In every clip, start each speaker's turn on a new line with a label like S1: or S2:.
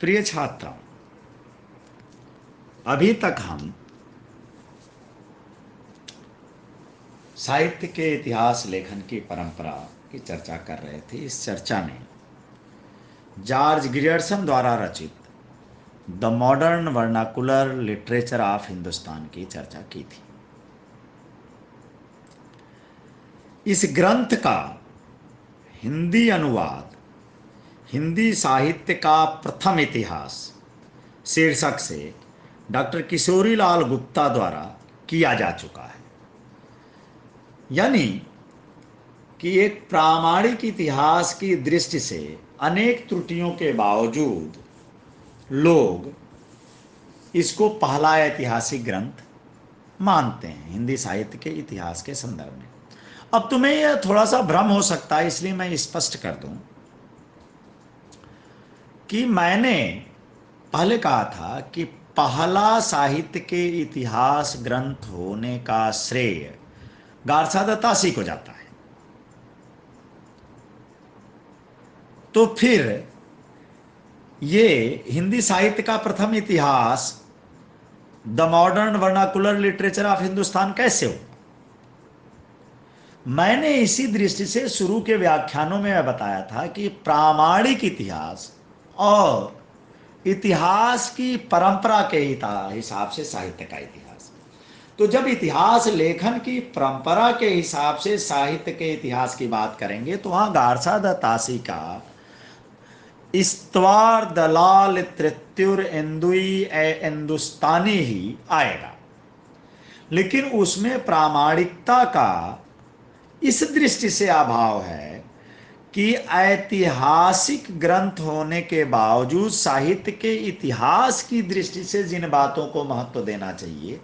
S1: प्रिय छात्रों, अभी तक हम साहित्य के इतिहास लेखन की परंपरा की चर्चा कर रहे थे। इस चर्चा में जॉर्ज ग्रियर्सन द्वारा रचित the modern vernacular literature of Hindustan की चर्चा की थी। इस ग्रंथ का हिंदी अनुवाद हिंदी साहित्य का प्रथम इतिहास शीर्षक से डॉक्टर किशोरीलाल गुप्ता द्वारा किया जा चुका है। यानी कि एक प्रामाणिक इतिहास की दृष्टि से अनेक त्रुटियों के बावजूद लोग इसको पहला ऐतिहासिक ग्रंथ मानते हैं हिंदी साहित्य के इतिहास के संदर्भ में। अब तुम्हें यह थोड़ा सा भ्रम हो सकता है, इसलिए मैं स्पष्ट कर दूं कि मैंने पहले कहा था कि पहला साहित्य के इतिहास ग्रंथ होने का श्रेय गारसा दत्तासी को जाता है। तो फिर ये हिंदी साहित्य का प्रथम इतिहास the modern vernacular literature of Hindustan कैसे हो? मैंने इसी दृष्टि से शुरू के व्याख्यानों में बताया था कि प्रामाणिक इतिहास और इतिहास की परंपरा के हिसाब से साहित्य का इतिहास। तो जब इतिहास लेखन की परंपरा के हिसाब से साहित्य के इतिहास की बात करेंगे तो वहां गारसा दत्तासी का इस्तवार दलाल तृत्युर एंदुई ए हिंदुस्तानी ही आएगा, लेकिन उसमें प्रामाणिकता का इस दृष्टि से अभाव है कि ऐतिहासिक ग्रंथ होने के बावजूद साहित्य के इतिहास की दृष्टि से जिन बातों को महत्व देना चाहिए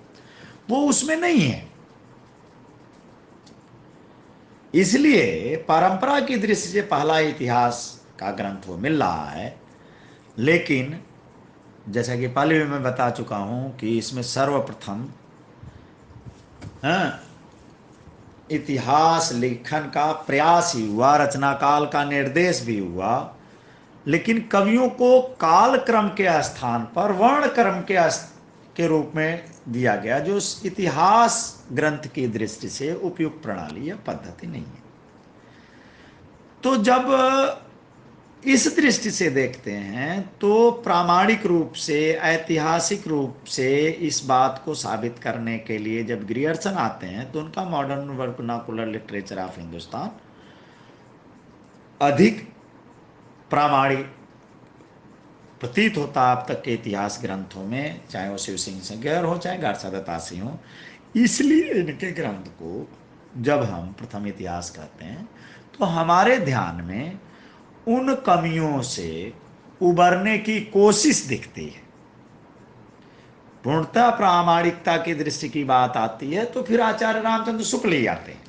S1: वो उसमें नहीं है। इसलिए परंपरा की दृष्टि से पहला इतिहास का ग्रंथ वो मिल रहा है, लेकिन जैसा कि पहले भी मैं बता चुका हूं कि इसमें सर्वप्रथम इतिहास लेखन का प्रयास ही हुआ, रचना काल का निर्देश भी हुआ, लेकिन कवियों को काल क्रम के स्थान पर वर्ण क्रम के रूप में दिया गया, जो इतिहास ग्रंथ की दृष्टि से उपयुक्त प्रणाली या पद्धति नहीं है। तो जब इस दृष्टि से देखते हैं तो प्रामाणिक रूप से ऐतिहासिक रूप से इस बात को साबित करने के लिए जब ग्रियर्सन आते हैं तो उनका modern vernacular literature of Hindustan अधिक प्रामाणिक प्रतीत होता अब तक के इतिहास ग्रंथों में, चाहे वो शिव सिंह सेंगर हो चाहे गारसा दत्तासी हो। इसलिए इनके ग्रंथ को जब हम प्रथम इतिहास कहते हैं तो हमारे ध्यान में उन कमियों से उबरने की कोशिश दिखती है। पूर्णतः प्रामाणिकता की दृष्टि की बात आती है तो फिर आचार्य रामचंद्र शुक्ल ही आते हैं,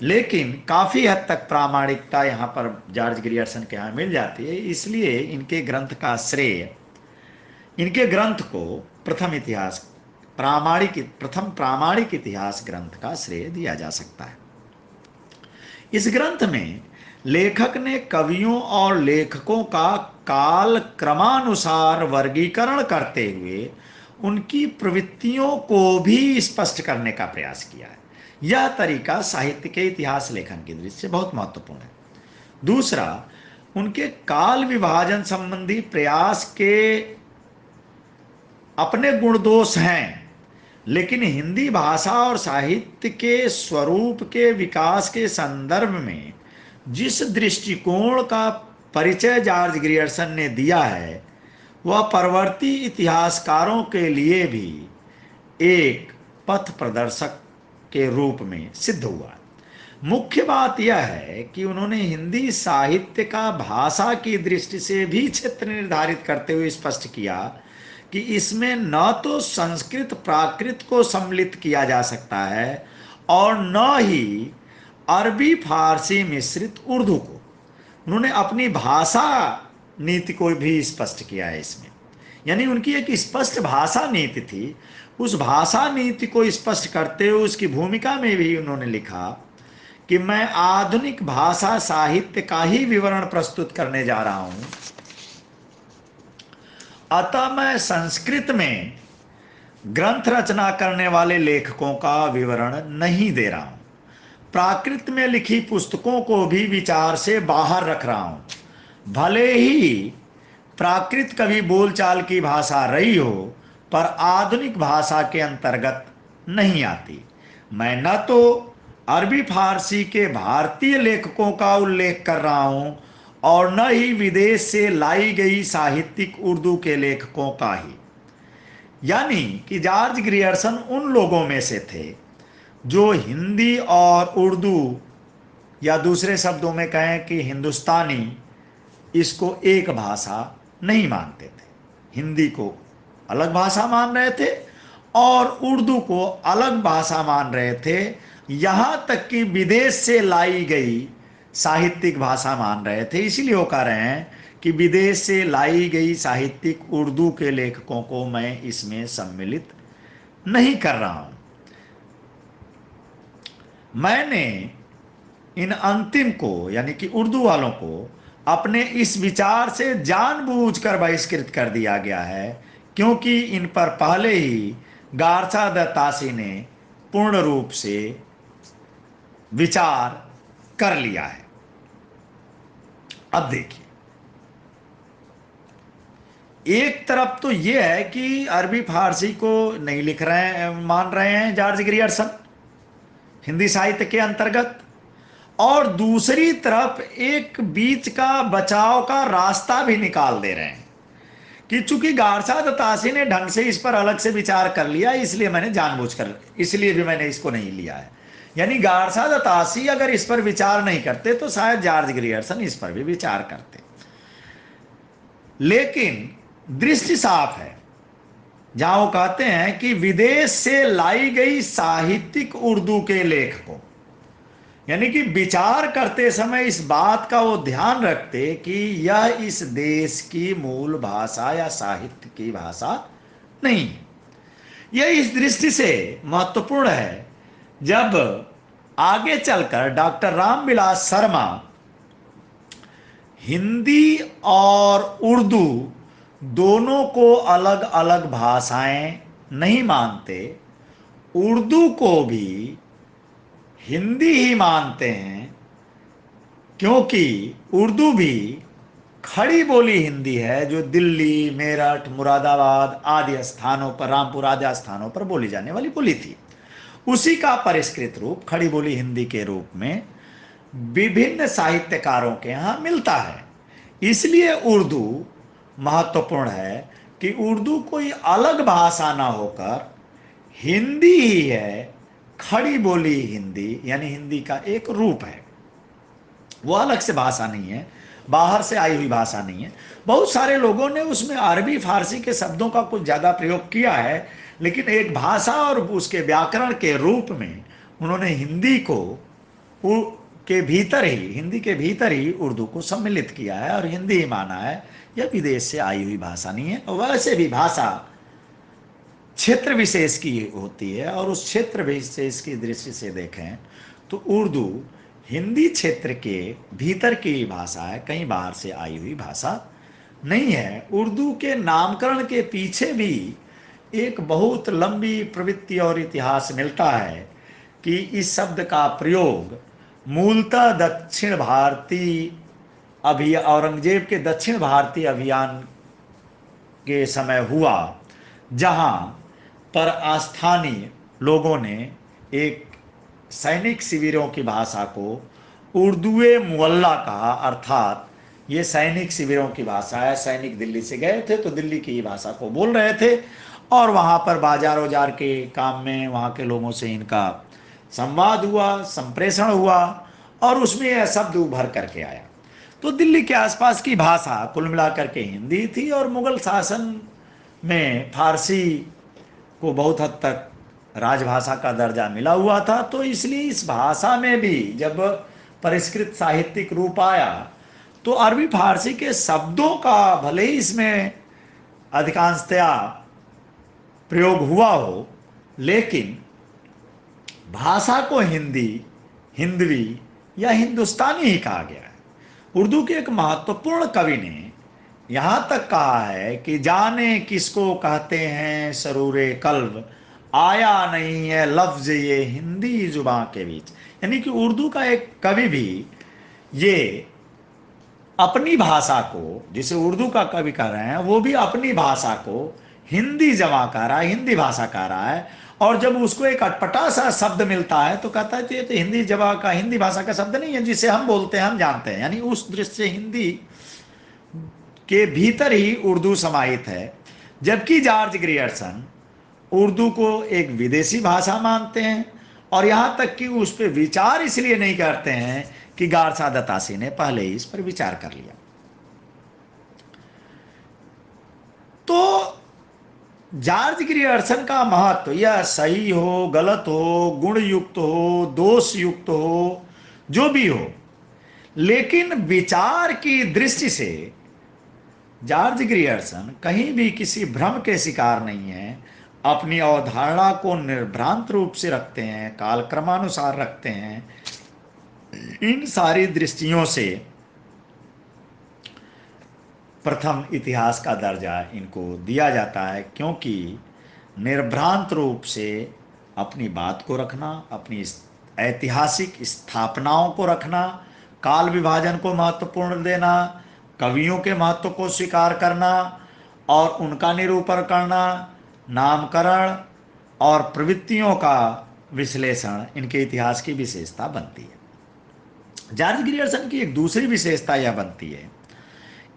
S1: लेकिन काफी हद तक प्रामाणिकता यहाँ पर जॉर्ज ग्रियर्सन के यहाँ मिल जाती है। इसलिए इनके ग्रंथ का श्रेय, इनके ग्रंथ को प्रथम प्रामाणिक इतिहास ग्रंथ का श्रेय दिया जा सकता है। इस ग्रंथ में लेखक ने कवियों और लेखकों का काल क्रमानुसार वर्गीकरण करते हुए उनकी प्रवृत्तियों को भी स्पष्ट करने का प्रयास किया है। यह तरीका साहित्य के इतिहास लेखन की दृष्टि से बहुत महत्वपूर्ण है। दूसरा, उनके काल विभाजन संबंधी प्रयास के अपने गुण दोष हैं, लेकिन हिंदी भाषा और साहित्य के स्वरूप के विकास के संदर्भ में जिस दृष्टिकोण का परिचय जॉर्ज ग्रियर्सन ने दिया है वह परवर्ती इतिहासकारों के लिए भी एक पथ प्रदर्शक के रूप में सिद्ध हुआ। मुख्य बात यह है कि उन्होंने हिंदी साहित्य का भाषा की दृष्टि से भी क्षेत्र निर्धारित करते हुए स्पष्ट किया कि इसमें न तो संस्कृत प्राकृत को सम्मिलित किया जा सकता है और न ही अरबी फारसी मिश्रित उर्दू को। उन्होंने अपनी भाषा नीति को भी स्पष्ट किया है इसमें, यानी उनकी एक स्पष्ट भाषा नीति थी। उस भाषा नीति को स्पष्ट करते हुए उसकी भूमिका में भी उन्होंने लिखा कि मैं आधुनिक भाषा साहित्य का ही विवरण प्रस्तुत करने जा रहा हूं अतः मैं संस्कृत में ग्रंथ रचना करने वाले लेखकों का विवरण नहीं दे रहा हूं। प्राकृत में लिखी पुस्तकों को भी विचार से बाहर रख रहा हूं। भले ही प्राकृत कभी बोलचाल की भाषा रही हो, पर आधुनिक भाषा के अंतर्गत नहीं आती। मैं न तो अरबी फारसी के भारतीय लेखकों का उल्लेख कर रहा हूं और न ही विदेश से लाई गई साहित्यिक उर्दू के लेखकों का ही। यानी कि जॉर्ज ग्रियर्सन उन लोगों में से थे जो हिंदी और उर्दू, या दूसरे शब्दों में कहें कि हिंदुस्तानी, इसको एक भाषा नहीं मानते थे। हिंदी को अलग भाषा मान रहे थे और उर्दू को अलग भाषा मान रहे थे। यहां तक कि विदेश से लाई गई साहित्यिक भाषा मान रहे थे। इसीलिए वो कह रहे हैं कि विदेश से लाई गई साहित्यिक उर्दू के लेखकों को मैं इसमें सम्मिलित नहीं कर रहा हूं। मैंने इन अंतिम को, यानी कि उर्दू वालों को, अपने इस विचार से जानबूझकर बहिष्कृत कर दिया गया है, क्योंकि इन पर पहले ही गारसा दत्तासी ने पूर्ण रूप से विचार कर लिया है। अब देखिए, एक तरफ तो यह है कि अरबी फारसी को नहीं लिख रहे हैं, मान रहे हैं जॉर्ज ग्रियर्सन हिंदी साहित्य के अंतर्गत, और दूसरी तरफ एक बीच का बचाव का रास्ता भी निकाल दे रहे हैं कि चूंकि गारसा दत्तासी ने ढंग से इस पर अलग से विचार कर लिया, इसलिए मैंने जानबूझकर, इसलिए भी मैंने इसको नहीं लिया है। यानी गारसा दत्तासी अगर इस पर विचार नहीं करते तो शायद जॉर्ज ग्रियर्सन इस पर भी विचार करते। लेकिन दृष्टि साफ है जहां वो कहते हैं कि विदेश से लाई गई साहित्यिक उर्दू के लेखकों, यानी कि विचार करते समय इस बात का वो ध्यान रखते कि यह इस देश की मूल भाषा या साहित्य की भाषा नहीं है। यह इस दृष्टि से महत्वपूर्ण है जब आगे चलकर डॉक्टर रामविलास शर्मा हिंदी और उर्दू दोनों को अलग अलग भाषाएं नहीं मानते, उर्दू को भी हिंदी ही मानते हैं, क्योंकि उर्दू भी खड़ी बोली हिंदी है जो दिल्ली, मेरठ, मुरादाबाद आदि स्थानों पर, रामपुर आदि स्थानों पर बोली जाने वाली बोली थी। उसी का परिष्कृत रूप खड़ी बोली हिंदी के रूप में विभिन्न साहित्यकारों के यहाँ मिलता है। इसलिए उर्दू महत्वपूर्ण है कि उर्दू कोई अलग भाषा ना होकर हिंदी ही है, खड़ी बोली हिंदी, यानी हिंदी का एक रूप है। वो अलग से भाषा नहीं है, बाहर से आई हुई भाषा नहीं है। बहुत सारे लोगों ने उसमें अरबी फारसी के शब्दों का कुछ ज़्यादा प्रयोग किया है, लेकिन एक भाषा और उसके व्याकरण के रूप में उन्होंने हिंदी को के भीतर ही, हिंदी के भीतर ही उर्दू को सम्मिलित किया है और हिंदी ही माना है। यह विदेश से आई हुई भाषा नहीं है। वैसे भी भाषा क्षेत्र विशेष की होती है, और उस क्षेत्र विशेष की दृष्टि से देखें तो उर्दू हिंदी क्षेत्र के भीतर की भाषा है, कहीं बाहर से आई हुई भाषा नहीं है। उर्दू के नामकरण के पीछे भी एक बहुत लंबी प्रवृत्ति और इतिहास मिलता है कि इस शब्द का प्रयोग मूलतः दक्षिण भारतीय औरंगजेब के दक्षिण भारतीय अभियान के समय हुआ, जहां पर स्थानीय लोगों ने एक सैनिक शिविरों की भाषा को उर्दूए मुअल्ला कहा। अर्थात ये सैनिक शिविरों की भाषा है, सैनिक दिल्ली से गए थे तो दिल्ली की भाषा को बोल रहे थे, और वहाँ पर बाजार वजार के काम में वहाँ के लोगों से इनका संवाद हुआ, संप्रेषण हुआ, और उसमें यह शब्द उभर करके आया। तो दिल्ली के आसपास की भाषा कुल मिलाकर के हिंदी थी, और मुगल शासन में फारसी को बहुत हद तक राजभाषा का दर्जा मिला हुआ था। तो इसलिए इस भाषा में भी जब परिष्कृत साहित्यिक रूप आया तो अरबी फारसी के शब्दों का भले ही इसमें अधिकांशतया प्रयोग हुआ हो, लेकिन भाषा को हिंदी, हिंदवी या हिंदुस्तानी ही कहा गया है। उर्दू के एक महत्वपूर्ण कवि ने यहां तक कहा है कि जाने किसको कहते हैं सरूरे कल्ब, आया नहीं है लफ्ज ये हिंदी जुबां के बीच। यानी कि उर्दू का एक कवि भी ये अपनी भाषा को, जिसे उर्दू का कवि कह रहे हैं, वो भी अपनी भाषा को हिंदी जमा कर रहा है, हिंदी भाषा कह रहा है। और जब उसको एक अटपटा सा शब्द मिलता है तो कहता है ये तो हिंदी जमा का, हिंदी भाषा का शब्द नहीं है जिसे हम बोलते हैं, हम जानते हैं। यानी उस दृष्टि से हिंदी के भीतर ही उर्दू समाहित है। जबकि जॉर्ज ग्रियर्सन उर्दू को एक विदेशी भाषा मानते हैं, और यहां तक कि उस पर विचार इसलिए नहीं करते हैं कि गारसा दतासी ने पहले ही इस पर विचार कर लिया। तो जॉर्ज ग्रियर्सन का महत्व, यह सही हो, गलत हो, गुण युक्त हो, दोष युक्त हो, जो भी हो, लेकिन विचार की दृष्टि से जॉर्ज ग्रियर्सन कहीं भी किसी भ्रम के शिकार नहीं है। अपनी अवधारणा को निर्भ्रांत रूप से रखते हैं, कालक्रमानुसार रखते हैं। इन सारी दृष्टियों से प्रथम इतिहास का दर्जा इनको दिया जाता है, क्योंकि निर्भ्रांत रूप से अपनी बात को रखना, अपनी ऐतिहासिक स्थापनाओं को रखना, काल विभाजन को महत्वपूर्ण देना, कवियों के महत्व को स्वीकार करना और उनका निरूपण करना, नामकरण और प्रवृत्तियों का विश्लेषण इनके इतिहास की विशेषता बनती है। जॉर्ज ग्रियर्सन की एक दूसरी विशेषता यह बनती है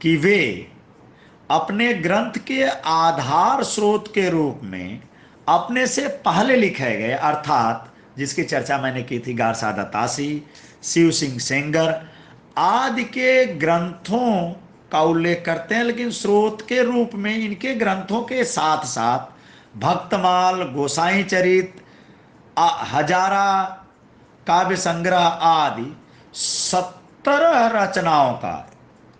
S1: कि वे अपने ग्रंथ के आधार स्रोत के रूप में अपने से पहले लिखे गए, अर्थात जिसकी चर्चा मैंने की थी, गारसा दतासी, शिव सिंह सेंगर आदि के ग्रंथों का उल्लेख करते हैं, लेकिन स्रोत के रूप में इनके ग्रंथों के साथ साथ भक्तमाल, गोसाई चरित, हजारा, काव्य संग्रह आदि 17 रचनाओं का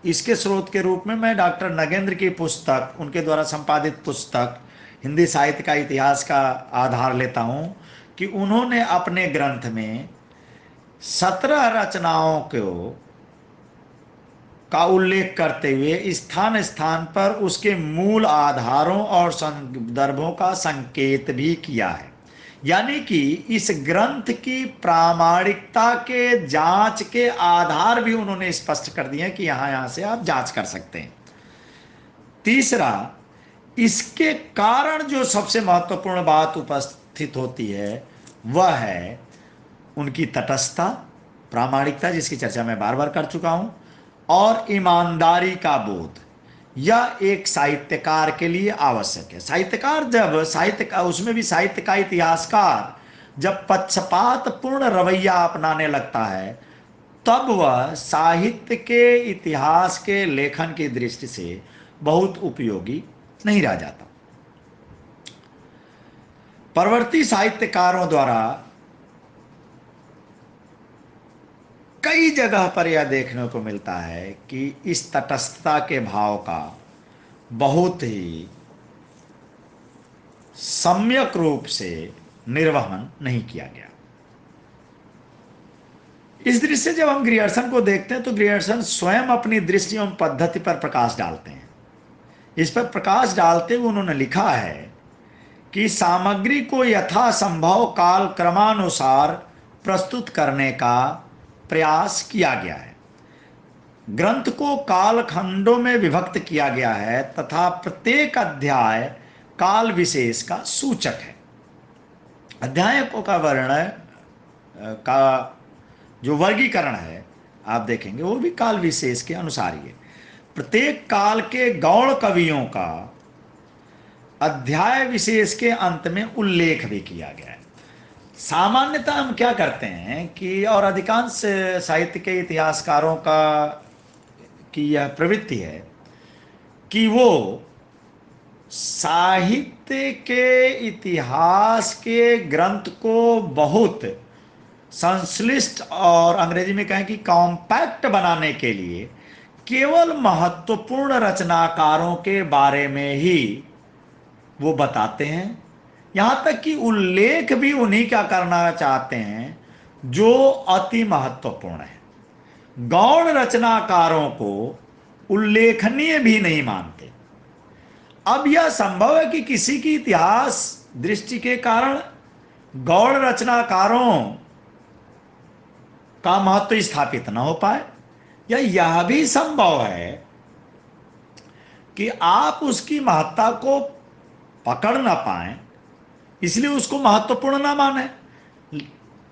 S1: इसके स्रोत के रूप में मैं डॉक्टर नगेंद्र की पुस्तक, उनके द्वारा संपादित पुस्तक हिंदी साहित्य का इतिहास का आधार लेता हूं कि उन्होंने अपने ग्रंथ में 17 रचनाओं को का उल्लेख करते हुए स्थान स्थान पर उसके मूल आधारों और संदर्भों का संकेत भी किया है। यानी कि इस ग्रंथ की प्रामाणिकता के जांच के आधार भी उन्होंने स्पष्ट कर दिए कि यहां यहां से आप जांच कर सकते हैं। तीसरा, इसके कारण जो सबसे महत्वपूर्ण बात उपस्थित होती है वह है उनकी तटस्थता, प्रामाणिकता, जिसकी चर्चा मैं बार बार कर चुका हूं, और ईमानदारी का बोध। यह एक साहित्यकार के लिए आवश्यक है। साहित्यकार जब साहित्य का, उसमें भी साहित्य का इतिहासकार जब पक्षपात पूर्ण रवैया अपनाने लगता है, तब वह साहित्य के इतिहास के लेखन की दृष्टि से बहुत उपयोगी नहीं रह जाता। परवर्ती साहित्यकारों द्वारा कई जगह पर यह देखने को मिलता है कि इस तटस्थता के भाव का बहुत ही सम्यक रूप से निर्वहन नहीं किया गया। इस दृष्टि से जब हम ग्रियर्सन को देखते हैं तो ग्रियर्सन स्वयं अपनी दृष्टि एवं पद्धति पर प्रकाश डालते हैं। इस पर प्रकाश डालते हुए उन्होंने लिखा है कि सामग्री को यथासंभव काल क्रमानुसार प्रस्तुत करने का प्रयास किया गया है। ग्रंथ को कालखंडों में विभक्त किया गया है तथा प्रत्येक अध्याय काल विशेष का सूचक है। अध्यायों का वर्णन का जो वर्गीकरण है आप देखेंगे वो भी काल विशेष के अनुसार ही है। प्रत्येक काल के गौण कवियों का अध्याय विशेष के अंत में उल्लेख भी किया गया है। सामान्यतः हम क्या करते हैं कि, और अधिकांश साहित्य के इतिहासकारों का की यह प्रवृत्ति है कि वो साहित्य के इतिहास के ग्रंथ को बहुत संश्लिष्ट और अंग्रेजी में कहें कि कॉम्पैक्ट बनाने के लिए केवल महत्वपूर्ण रचनाकारों के बारे में ही वो बताते हैं। यहां तक कि उल्लेख भी उन्हीं का करना चाहते हैं जो अति महत्वपूर्ण है। गौण रचनाकारों को उल्लेखनीय भी नहीं मानते। अब यह संभव है कि किसी की इतिहास दृष्टि के कारण गौड़ रचनाकारों का महत्व स्थापित न हो पाए, या यह भी संभव है कि आप उसकी महत्ता को पकड़ ना पाए, इसलिए उसको महत्वपूर्ण ना माने।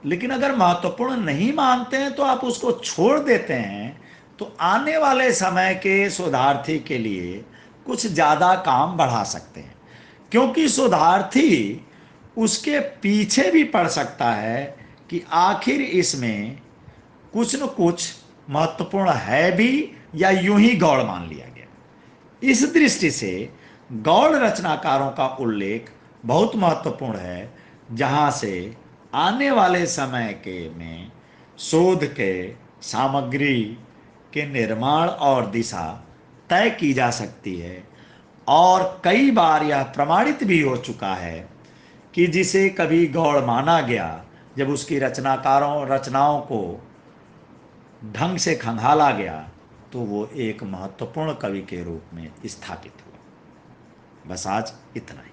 S1: लेकिन अगर महत्वपूर्ण नहीं मानते हैं तो आप उसको छोड़ देते हैं, तो आने वाले समय के शोधार्थी के लिए कुछ ज्यादा काम बढ़ा सकते हैं, क्योंकि शोधार्थी उसके पीछे भी पड़ सकता है कि आखिर इसमें कुछ न कुछ महत्वपूर्ण है भी, या यूं ही गौड़ मान लिया गया। इस दृष्टि से गौड़ रचनाकारों का उल्लेख बहुत महत्वपूर्ण है, जहां से आने वाले समय के में शोध के सामग्री के निर्माण और दिशा तय की जा सकती है। और कई बार यह प्रमाणित भी हो चुका है कि जिसे कभी गौड़ माना गया, जब उसकी रचनाओं को ढंग से खंगाला गया तो वो एक महत्वपूर्ण कवि के रूप में स्थापित हुआ। बस आज इतना ही।